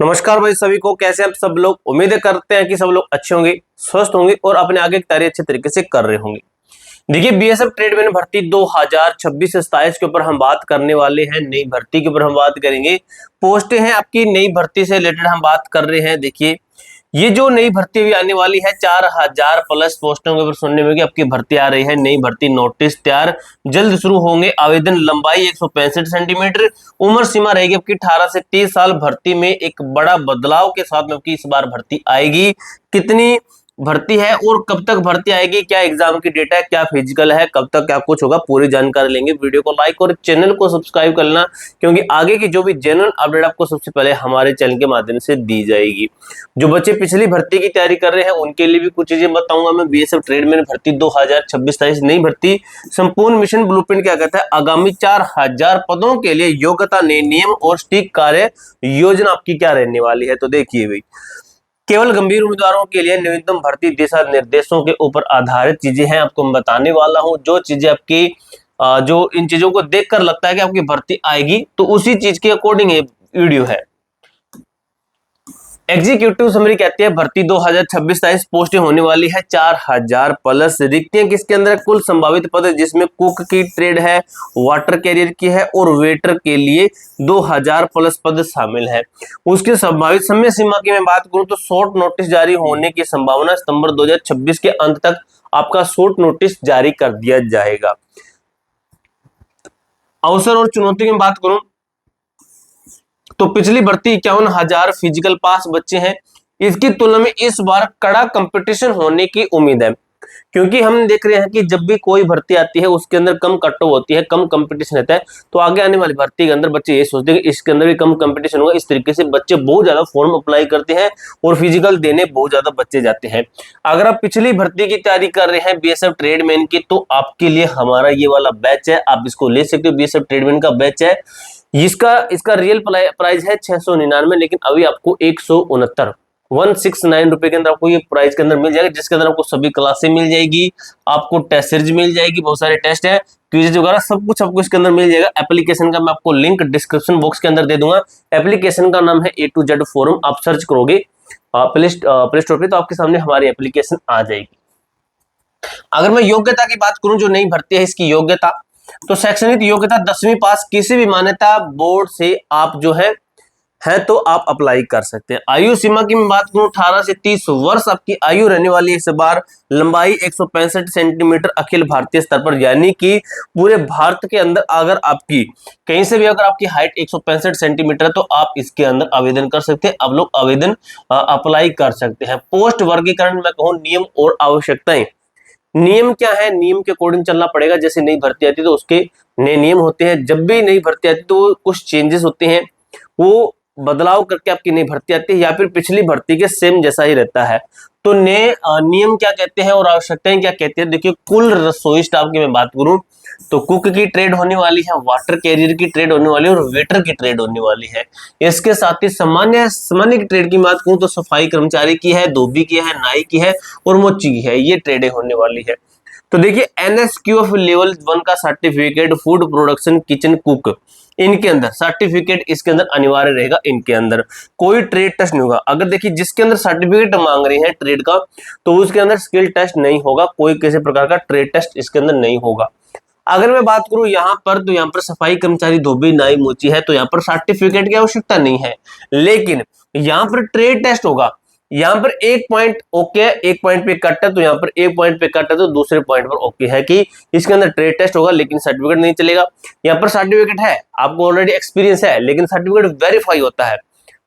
नमस्कार भाई सभी को, कैसे आप सब लोग। उम्मीद करते हैं कि सब लोग अच्छे होंगे, स्वस्थ होंगे और अपने आगे की तैयारी अच्छे तरीके से कर रहे होंगे। देखिए, बीएसएफ ट्रेडमैन भर्ती 2026-27 के ऊपर हम बात करने वाले हैं। नई भर्ती के ऊपर हम बात करेंगे। पोस्टें हैं आपकी नई भर्ती से रिलेटेड हम बात कर रहे हैं। देखिए, ये जो नई भर्ती भी आने वाली है 4000 प्लस पोस्टों के ऊपर सुनने में कि आपकी भर्ती आ रही है। नई भर्ती नोटिस तैयार जल्द शुरू होंगे। आवेदन लंबाई 165 सेंटीमीटर, उम्र सीमा रहेगी आपकी 18 से 30 साल। भर्ती में एक बड़ा बदलाव के साथ में आपकी इस बार भर्ती आएगी। कितनी भर्ती है और कब तक भर्ती आएगी, क्या एग्जाम की डेटा है, क्या फिजिकल है, कब तक क्या कुछ होगा, पूरी जानकारी लेंगे। वीडियो को लाइक और चैनल को सब्सक्राइब कर लेना, क्योंकि आगे की जो भी जेन्युइन अपडेट आपको सबसे पहले हमारे चैनल के माध्यम से दी जाएगी। जो बच्चे पिछली भर्ती की तैयारी कर रहे हैं उनके लिए भी कुछ चीजें बताऊंगा मैं। बीएसएफ ट्रेडमैन भर्ती 2026-27 नई भर्ती संपूर्ण मिशन ब्लूप्रिंट क्या कहता है, आगामी 4000 पदों के लिए योग्यता नियम और सटीक कार्य योजना आपकी क्या रहने वाली है। तो देखिए भाई, केवल गंभीर उम्मीदवारों के लिए न्यूनतम भर्ती दिशा निर्देशों के ऊपर आधारित चीजें हैं, आपको मैं बताने वाला हूं। जो चीजें आपकी जो इन चीजों को देखकर लगता है कि आपकी भर्ती आएगी, तो उसी चीज के अकॉर्डिंग ये वीडियो है। एग्जीक्यूटिव समरी कहती है भर्ती 2026-27 पोस्टें होने वाली है 4000 प्लस। रिक्तियां किसके अंदर, कुल संभावित पद जिसमें कुक की ट्रेड है, वाटर कैरियर की है और वेटर के लिए 2000 प्लस पद शामिल है। उसके संभावित समय सीमा की मैं बात करूं तो शॉर्ट नोटिस जारी होने की संभावना सितंबर 2026 के अंत तक आपका शॉर्ट नोटिस जारी कर दिया जाएगा। अवसर और चुनौती की बात करूं तो पिछली भर्ती 51,000 फिजिकल पास बच्चे हैं। इसकी तुलना में इस बार कड़ा कंपटीशन होने की उम्मीद है, क्योंकि हम देख रहे हैं कि जब भी कोई भर्ती आती है उसके अंदर कम कट ऑफ होती है, कम कंपटीशन रहता है। तो आगे आने वाली भर्ती के अंदर बच्चे ये सोचते हैं कि इसके अंदर भी कम कंपटीशन होगा। इस तरीके से बच्चे बहुत ज्यादा फॉर्म अप्लाई करते हैं और फिजिकल देने बहुत ज्यादा बच्चे जाते हैं। अगर आप पिछली भर्ती की तैयारी कर रहे हैं बीएसएफ ट्रेडमैन की, तो आपके लिए हमारा ये वाला बैच है, आप इसको ले सकते हो। बीएसएफ ट्रेडमैन का बैच है, इसका रियल प्राइस है 699, लेकिन अभी आपको 169 रुपए के अंदर आपको ये प्राइस के अंदर मिल जाएगा, जिसके अंदर आपको सभी क्लासें मिल जाएगी, आपको टेस्ट सीरीज मिल जाएगी, बहुत सारे टेस्ट है, क्विज वगैरह सब कुछ आपको इसके अंदर मिल जाएगा। एप्लीकेशन का मैं आपको लिंक डिस्क्रिप्शन बॉक्स के अंदर दे दूंगा। एप्लीकेशन का नाम है A to Z फोरम। आप सर्च करोगे प्ले स्टोर पे तो आपके सामने हमारी एप्लीकेशन आ जाएगी। अगर मैं योग्यता की बात करूं, जो नई भर्ती है इसकी योग्यता, तो शैक्षणिक योग्यता 10वीं पास किसी भी मान्यता बोर्ड से आप जो है तो आप अप्लाई कर सकते हैं। आयु सीमा की मैं बात करूं 18 से 30 वर्ष आपकी आयु रहने वाली है। इस बार लंबाई 165 सेंटीमीटर अखिल भारतीय स्तर पर, यानी कि पूरे भारत के अंदर अगर आपकी कहीं से भी अगर आपकी हाइट 165 सेंटीमीटर है तो आप इसके अंदर आवेदन कर सकते हैं। अब लोग आवेदन अप्लाई कर सकते हैं। पोस्ट वर्गीकरण में कहूं, नियम और आवश्यकताएं। नियम क्या है, नियम के अकॉर्डिंग चलना पड़ेगा। जैसे नई भर्ती आती है तो उसके नए नियम होते हैं। जब भी नई भर्ती आती है तो कुछ चेंजेस होते हैं, वो बदलाव करके आपकी नई भर्ती आती है, या फिर पिछली भर्ती के सेम जैसा ही रहता है। तो नए नियम क्या कहते हैं और आवश्यकताएं क्या कहती है। देखिए, कुल रसोई स्टाफ की मैं बात करूं तो कुक की ट्रेड होने वाली है, वाटर कैरियर की ट्रेड होने वाली है और वेटर की ट्रेड होने वाली है। इसके साथ ही सामान्य की ट्रेड की बात करूं तो सफाई कर्मचारी की है, धोबी की है, नाई की है और मोची की है, ये ट्रेडें होने वाली है। तो देखिए, NSQF लेवल 1 का certificate food production kitchen cook, इनके अंदर सर्टिफिकेट इसके अंदर अनिवार्य रहेगा। इनके अंदर कोई ट्रेड टेस्ट नहीं होगा। अगर देखिए जिसके अंदर सर्टिफिकेट मांग रहे हैं ट्रेड का, तो उसके अंदर स्किल टेस्ट नहीं होगा, कोई किसी प्रकार का ट्रेड टेस्ट इसके अंदर नहीं होगा। अगर मैं बात करूं यहाँ पर, तो यहाँ पर सफाई कर्मचारी, धोबी, नाई, मोची है, तो यहाँ पर सर्टिफिकेट की आवश्यकता नहीं है, लेकिन यहाँ पर ट्रेड टेस्ट होगा। यहाँ पर एक पॉइंट ओके है, एक पॉइंट पे कट है, तो यहाँ पर एक पॉइंट पे कट है तो दूसरे पॉइंट पर ओके है कि इसके अंदर ट्रेड टेस्ट होगा, लेकिन सर्टिफिकेट नहीं चलेगा। यहाँ पर सर्टिफिकेट है, आपको ऑलरेडी एक्सपीरियंस है, लेकिन सर्टिफिकेट वेरीफाई होता है।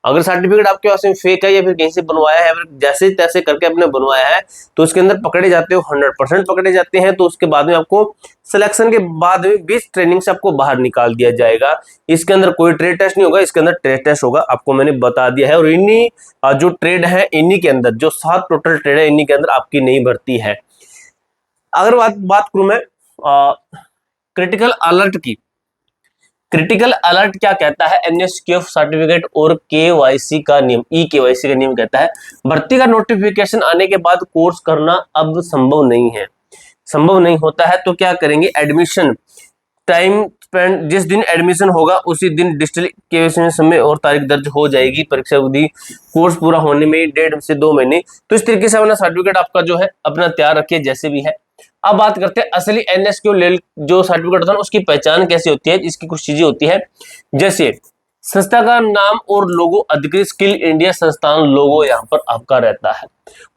अगर सर्टिफिकेट आपके पास में फेक है या फिर कहीं से बनवाया है, जैसे तैसे करके आपने बनवाया है, तो उसके अंदर पकड़े जाते हो, 100% पकड़े जाते हैं। तो उसके बाद में आपको सिलेक्शन के बाद में 20 ट्रेनिंग से आपको बाहर निकाल दिया जाएगा। इसके अंदर कोई ट्रेड टेस्ट नहीं होगा, इसके अंदर ट्रेड टेस्ट होगा, आपको मैंने बता दिया है। और इन्हीं जो ट्रेड है, इन्हीं के अंदर जो 7 टोटल ट्रेड है, इन्हीं के अंदर आपकी नई भर्ती है। अगर बात करूं मैं क्रिटिकल अलर्ट की, क्रिटिकल अलर्ट क्या कहता है, NSQF सर्टिफिकेट और KYC का नियम, KYC का नियम कहता है भर्ती का नोटिफिकेशन आने के बाद कोर्स करना अब संभव नहीं है, संभव नहीं होता है। तो क्या करेंगे, एडमिशन टाइम स्पेंड, जिस दिन एडमिशन होगा उसी दिन डिजिटल केवाईसी में समय और तारीख दर्ज हो जाएगी। परीक्षा अवधि कोर्स पूरा होने में 1.5 से 2 महीने। तो इस तरीके से अपना सर्टिफिकेट आपका जो है अपना तैयार रखिए जैसे भी है। अब बात करते हैं असली एनएसक्यू जो सर्टिफिकेट होता है उसकी पहचान कैसे होती है। इसकी कुछ चीजें होती है, जैसे संस्था का नाम और लोगो, अधिकृत स्किल इंडिया संस्थान लोगो यहाँ पर आपका रहता है।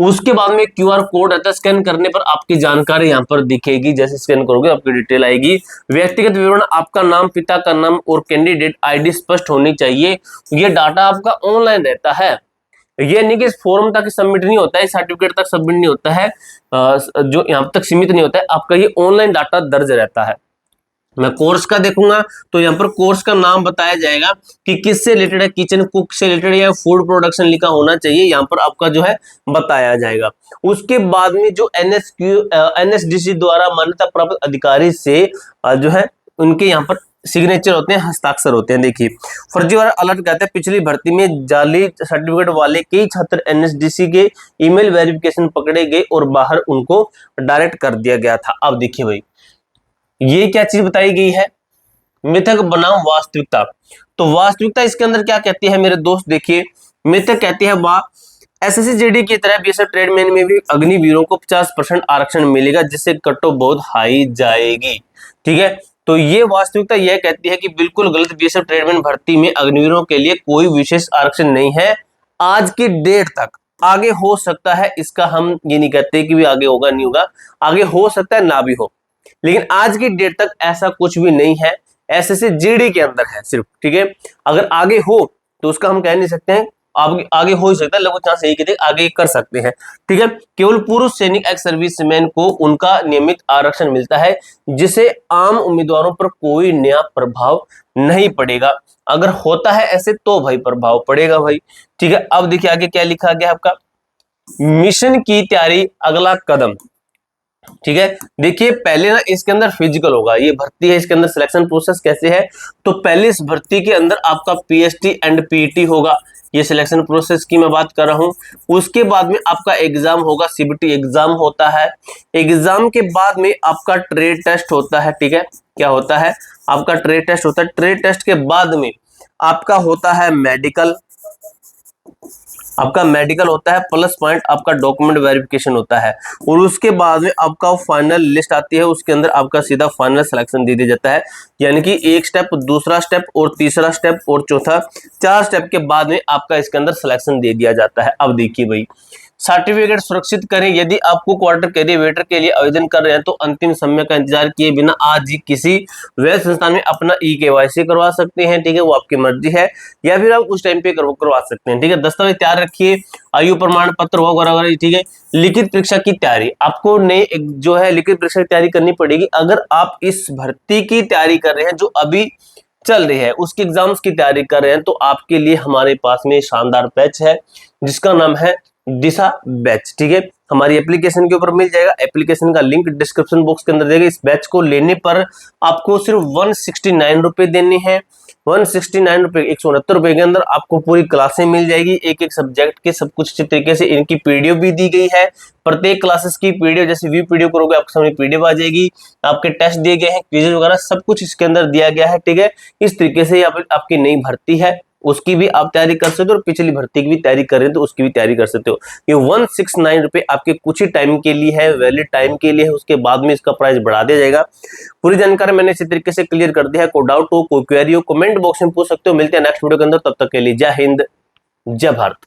उसके बाद में क्यूआर कोड रहता है, स्कैन करने पर आपकी जानकारी यहाँ पर दिखेगी। जैसे स्कैन करोगे आपकी डिटेल आएगी। व्यक्तिगत विवरण, आपका नाम, पिता का नाम और कैंडिडेट आईडी स्पष्ट होनी चाहिए। ये डाटा आपका ऑनलाइन रहता है। ये नहीं कि इस फॉर्म तक सबमिट नहीं होता है, सर्टिफिकेट तक सबमिट नहीं होता है, जो यहाँ तक सीमित नहीं होता है, आपका ये ऑनलाइन डाटा दर्ज रहता है। मैं कोर्स का देखूंगा तो यहाँ पर कोर्स का नाम बताया जाएगा कि किससे रिलेटेड है, किचन कुक से रिलेटेड या फूड प्रोडक्शन लिखा होना चाहिए, यहाँ पर आपका जो है बताया जाएगा। उसके बाद में जो एनएसडीसी द्वारा मान्यता प्राप्त अधिकारी से जो है उनके यहाँ पर सिग्नेचर होते हैं, हस्ताक्षर होते हैं। देखिए फर्जीवाड़ा अलर्ट कहते हैं, पिछली भर्ती में जाली सर्टिफिकेट वाले कई छात्र एनएसडीसी के ईमेल वेरिफिकेशन पकड़े गए और बाहर उनको डायरेक्ट कर दिया गया था। अब देखिए भाई ये क्या चीज बताई गई है, मिथक बनाम वास्तविकता। तो वास्तविकता इसके अंदर क्या कहती है मेरे दोस्त, देखिए मिथक कहती है वाह एसएससी जीडी की तरह बीएसएफ ट्रेडमैन में भी अग्निवीरों को 50% आरक्षण मिलेगा, जिससे कट ऑफ बहुत हाई जाएगी। ठीक है, तो ये वास्तविकता यह कहती है कि बिल्कुल गलत, बीएसएफ ट्रेडमैन भर्ती में अग्निवीरों के लिए कोई विशेष आरक्षण नहीं है आज की डेट तक। आगे हो सकता है, इसका हम ये नहीं कहते कि भी आगे होगा नहीं होगा, आगे हो सकता है ना भी हो, लेकिन आज की डेट तक ऐसा कुछ भी नहीं है, एसएससी जीडी के अंदर है सिर्फ। ठीक है, अगर आगे हो तो उसका हम कह नहीं सकते हैं, आगे हो ही सकता है, लगभग चांस यही कहते हैं आगे कर सकते हैं। ठीक है, केवल पुरुष सैनिक एक्स सर्विसमैन को उनका नियमित आरक्षण मिलता है, जिसे आम उम्मीदवारों पर कोई नया प्रभाव नहीं पड़ेगा। अगर होता है ऐसे तो भाई प्रभाव पड़ेगा भाई। ठीक है, अब देखिए आगे क्या लिखा गया आपका, मिशन की तैयारी अगला कदम। ठीक है, देखिए पहले ना इसके अंदर फिजिकल होगा, ये भर्ती है, इसके अंदर सिलेक्शन प्रोसेस कैसे है, तो पहले इस भर्ती के अंदर आपका पीएसटी एंड पीटी होगा, ये सिलेक्शन प्रोसेस की मैं बात कर रहा हूं। उसके बाद में आपका एग्जाम होगा, सीबीटी एग्जाम होता है। एग्जाम के बाद में आपका ट्रेड टेस्ट होता है। ठीक है, क्या होता है आपका ट्रेड टेस्ट होता है। ट्रेड टेस्ट के बाद में आपका होता है मेडिकल, आपका मेडिकल होता है, प्लस पॉइंट आपका डॉक्यूमेंट वेरिफिकेशन होता है, और उसके बाद में आपका फाइनल लिस्ट आती है, उसके अंदर आपका सीधा फाइनल सिलेक्शन दे दिया जाता है। यानी कि एक स्टेप, दूसरा स्टेप और तीसरा स्टेप और चौथा, 4 स्टेप के बाद में आपका इसके अंदर सिलेक्शन दे दिया जाता है। अब देखिए भाई सर्टिफिकेट सुरक्षित करें, यदि आपको क्वार्टर कैरियर वेटर के लिए आवेदन कर रहे हैं तो अंतिम समय का इंतजार किए बिना आज ही किसी वैध संस्थान में अपना ई-केवाईसी करवा सकते हैं। ठीक है, वो आपकी मर्जी है, या फिर आप उस टाइम पे करवा सकते हैं। ठीक है, दस्तावेज तैयार रखिए, आयु प्रमाण पत्र वगैरह। ठीक है, लिखित परीक्षा की तैयारी आपको जो है लिखित परीक्षा की तैयारी करनी पड़ेगी। अगर आप इस भर्ती की तैयारी कर रहे हैं जो अभी चल रही है, उसकी एग्जाम्स की तैयारी कर रहे हैं, तो आपके लिए हमारे पास में शानदार बैच है जिसका नाम है दिशा बैच। ठीक है, हमारी एप्लीकेशन के ऊपर मिल जाएगा, एप्लीकेशन का लिंक डिस्क्रिप्शन बॉक्स के अंदर देगा। इस बैच को लेने पर आपको सिर्फ 169 रुपए देने हैं। 169 रुपए, 169 रुपए के अंदर आपको पूरी क्लासें मिल जाएगी, एक एक सब्जेक्ट के सब कुछ अच्छी तरीके से, इनकी पीडीएफ भी दी गई है। प्रत्येक क्लासेस की पीडीएफ, जैसे व्यू पीडीएफ करोगे आपके सामने पीडीएफ आ जाएगी, आपके टेस्ट दिए गए हैं, क्विज़ वगैरह सब कुछ इसके अंदर दिया गया है। ठीक है, इस तरीके से आपकी नई भर्ती है उसकी भी आप तैयारी कर सकते हो, और पिछली भर्ती की भी तैयारी कर रहे हैं तो उसकी भी तैयारी कर सकते हो। ये 169 रुपए आपके कुछ ही टाइम के लिए है, वैलिड टाइम के लिए है, उसके बाद में इसका प्राइस बढ़ा दिया जाएगा। पूरी जानकारी मैंने इसी तरीके से क्लियर कर दिया है। कोई डाउट हो, कोई क्वेरी हो, कमेंट बॉक्स में पूछ सकते हो। मिलते हैं नेक्स्ट वीडियो के अंदर, तब तक के लिए जय हिंद, जय भारत।